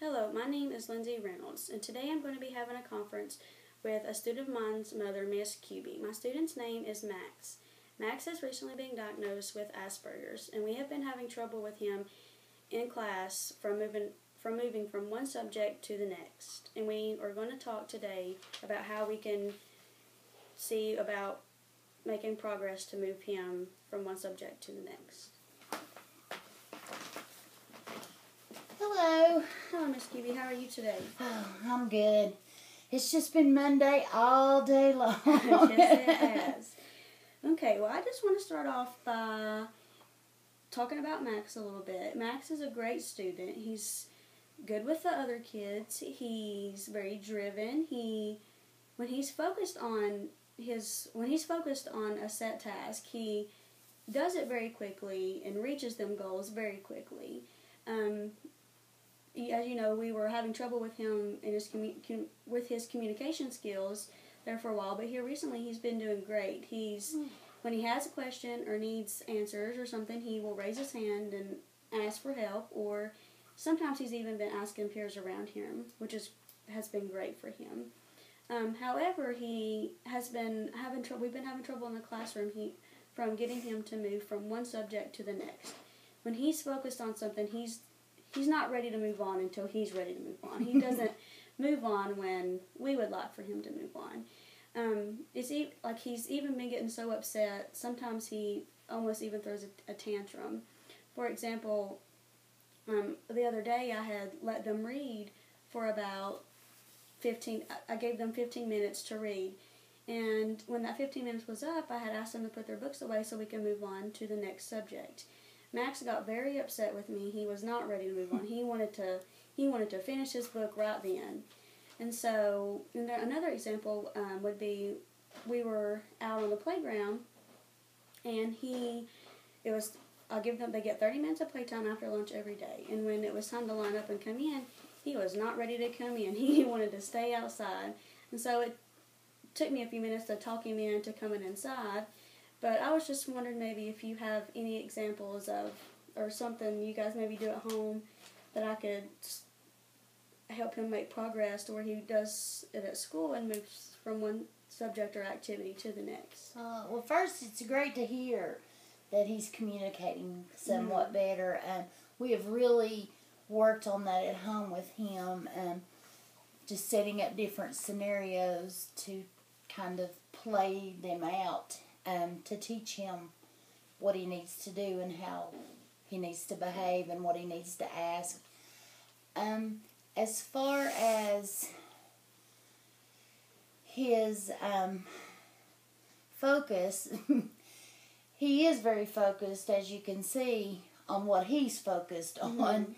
Hello, my name is Lindsay Reynolds, and today I'm going to be having a conference with a student of mine's mother, Miss QB. My student's name is Max. Max has recently been diagnosed with Asperger's, and we have been having trouble with him in class from moving from one subject to the next. And we are going to talk today about how we can see about making progress to move him from one subject to the next. Hello. Hello, Miss QB. How are you today? Oh, I'm good. It's just been Monday all day long. Yes, it has. Okay, well, I just want to start off by talking about Max a little bit. Max is a great student. He's good with the other kids. He's very driven. When he's focused on a set task, he does it very quickly and reaches them goals very quickly. As you know, we were having trouble with him in his communication skills there for a while, but here recently he's been doing great. When he has a question or needs answers or something, he will raise his hand and ask for help, or sometimes he's even been asking peers around him, which has been great for him. However, we've been having trouble in the classroom from getting him to move from one subject to the next. When he's focused on something, he's not ready to move on until he's ready to move on. He doesn't move on when we would like for him to move on. He's even been getting so upset, sometimes he almost even throws a tantrum. For example, the other day I had let them read for about I gave them 15 minutes to read. And when that 15 minutes was up, I had asked them to put their books away so we can move on to the next subject. Max got very upset with me. He was not ready to move on. He wanted to finish his book right then. And so another example would be we were out on the playground, and they get 30 minutes of playtime after lunch every day. And when it was time to line up and come in, he was not ready to come in. He wanted to stay outside. And so it took me a few minutes to talk him into coming inside. But I was just wondering maybe if you have any examples of, or something you guys maybe do at home that I could help him make progress to where he does it at school and moves from one subject or activity to the next. Well, first, it's great to hear that he's communicating somewhat better. We have really worked on that at home with him, just setting up different scenarios to kind of play them out. To teach him what he needs to do and how he needs to behave and what he needs to ask. As far as his focus, he is very focused, as you can see, on what he's focused on.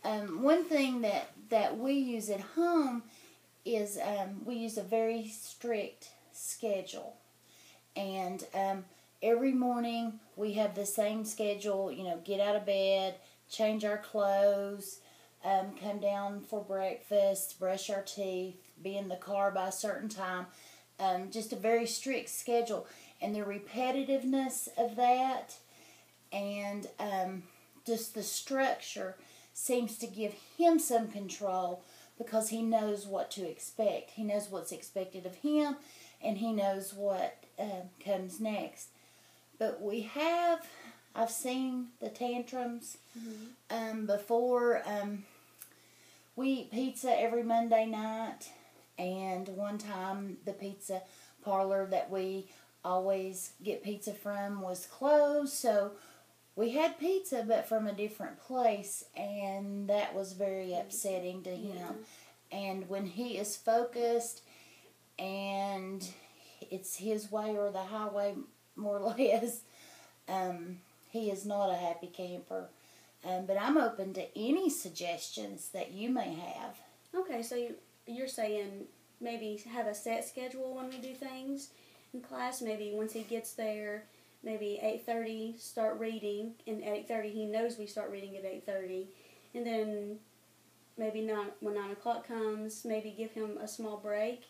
One thing that we use at home is we use a very strict schedule. And every morning we have the same schedule, get out of bed, change our clothes, come down for breakfast, brush our teeth, be in the car by a certain time. Just a very strict schedule. And the repetitiveness of that and just the structure seems to give him some control because he knows what to expect. He knows what's expected of him, and he knows what comes next. But I've seen the tantrums before. We eat pizza every Monday night, and one time the pizza parlor that we always get pizza from was closed, so we had pizza but from a different place, and that was very upsetting to him. And when he is focused and it's his way or the highway, more or less, he is not a happy camper. But I'm open to any suggestions that you may have. Okay, so you're saying maybe have a set schedule when we do things in class. Maybe once he gets there, maybe 8:30 start reading, and at 8:30 he knows we start reading at 8:30, and then maybe when 9 o'clock comes, maybe give him a small break,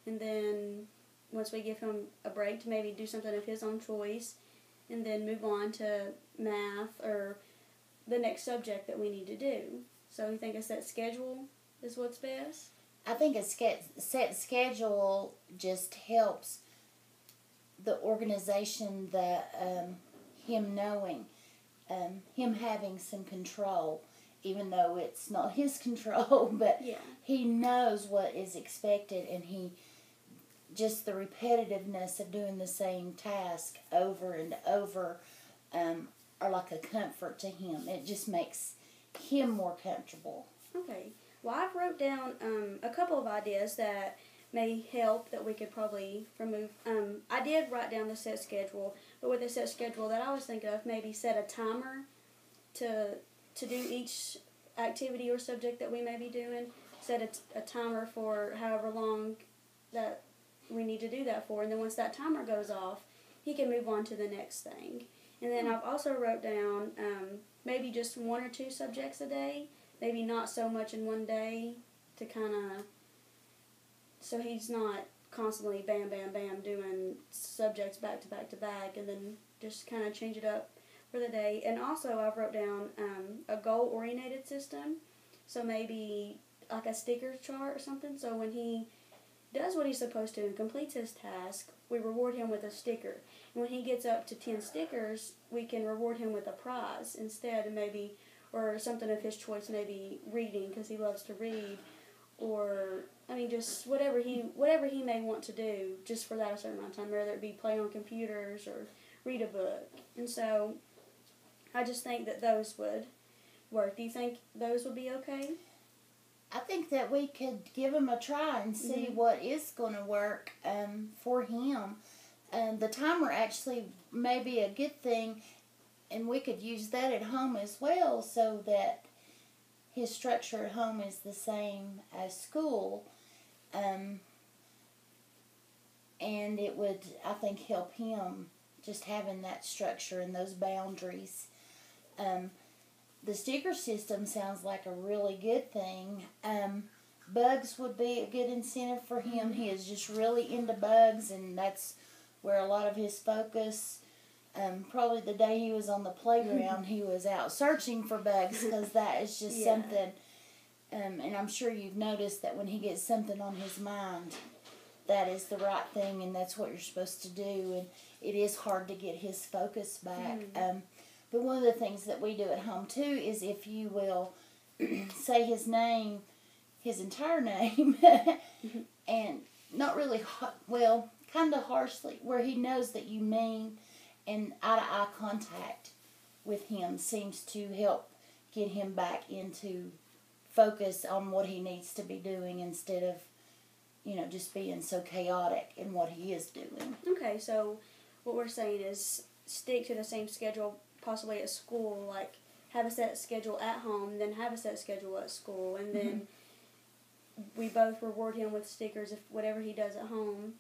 and then once we give him a break to maybe do something of his own choice, and then move on to math or the next subject that we need to do. So you think a set schedule is what's best? I think a set schedule just helps the organization, him knowing, him having some control, even though it's not his control, but Yeah. he knows what is expected, and just the repetitiveness of doing the same task over and over are like a comfort to him. It just makes him more comfortable. Okay. Well, I've wrote down a couple of ideas that may help that we could probably remove. I did write down the set schedule, but with the set schedule that I was thinking of, maybe set a timer to do each activity or subject that we may be doing. Set a timer for however long that we need to do that for, and then once that timer goes off, he can move on to the next thing. And then I've also wrote down maybe just 1 or 2 subjects a day, maybe not so much in one day, to kind of, so he's not constantly bam, bam, bam doing subjects back to back to back, and then just kind of change it up for the day. And also I've wrote down a goal-oriented system, so maybe like a sticker chart or something, so when he does what he's supposed to and completes his task, we reward him with a sticker. And when he gets up to 10 stickers, we can reward him with a prize instead, and maybe, or something of his choice, maybe reading, because he loves to read, or, I mean, just whatever he may want to do just for that a certain amount of time, whether it be play on computers or read a book. And so I just think that those would work. Do you think those would be okay? I think that we could give him a try and see what is going to work for him. The timer actually may be a good thing, and we could use that at home as well, so that his structure at home is the same as school. And it would, I think, help him just having that structure and those boundaries. The sticker system sounds like a really good thing. Bugs would be a good incentive for him. He is just really into bugs, and that's where a lot of his focus. Probably the day he was on the playground, he was out searching for bugs, because that is just something. And I'm sure you've noticed that when he gets something on his mind, that is the right thing, and that's what you're supposed to do. And it is hard to get his focus back. But one of the things that we do at home, too, is if you will say his name, his entire name, and not really, kind of harshly, where he knows that you mean, and eye-to-eye contact with him seems to help get him back into focus on what he needs to be doing, instead of, just being so chaotic in what he is doing. Okay, so what we're saying is stick to the same schedule, possibly at school, like have a set schedule at home, then have a set schedule at school, and then we both reward him with stickers if whatever he does at home.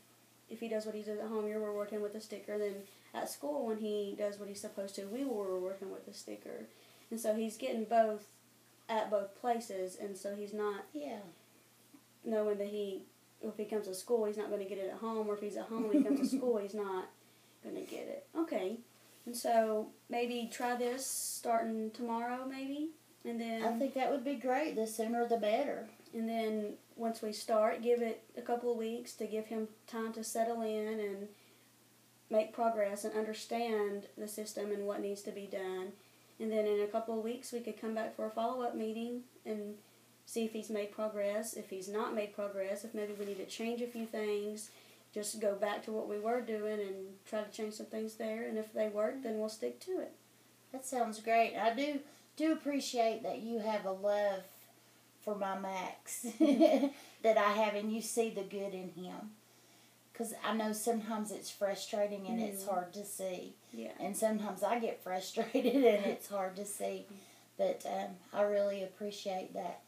If he does what he does at home, you'll reward him with a sticker. Then at school, when he does what he's supposed to, we will reward him with a sticker. And so he's getting both at both places, and so he's not knowing that if he comes to school, he's not going to get it at home, or if he's at home when he comes to school, he's not going to get it. Okay. And so maybe try this starting tomorrow, maybe, and then I think that would be great. The sooner the better. And then once we start, give it a couple of weeks to give him time to settle in and make progress and understand the system and what needs to be done. And then in a couple of weeks, we could come back for a follow-up meeting and see if he's made progress. If he's not made progress, if maybe we need to change a few things, just go back to what we were doing and try to change some things there. And if they work, then we'll stick to it. That sounds great. I do appreciate that you have a love for my Max that I have, and you see the good in him. Because I know sometimes it's frustrating and it's hard to see. Yeah. And sometimes I get frustrated and it's hard to see. But I really appreciate that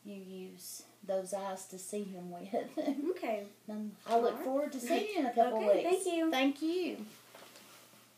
you use those eyes to see him with. Okay. I look forward to seeing you in a couple of weeks. Thank you. Thank you.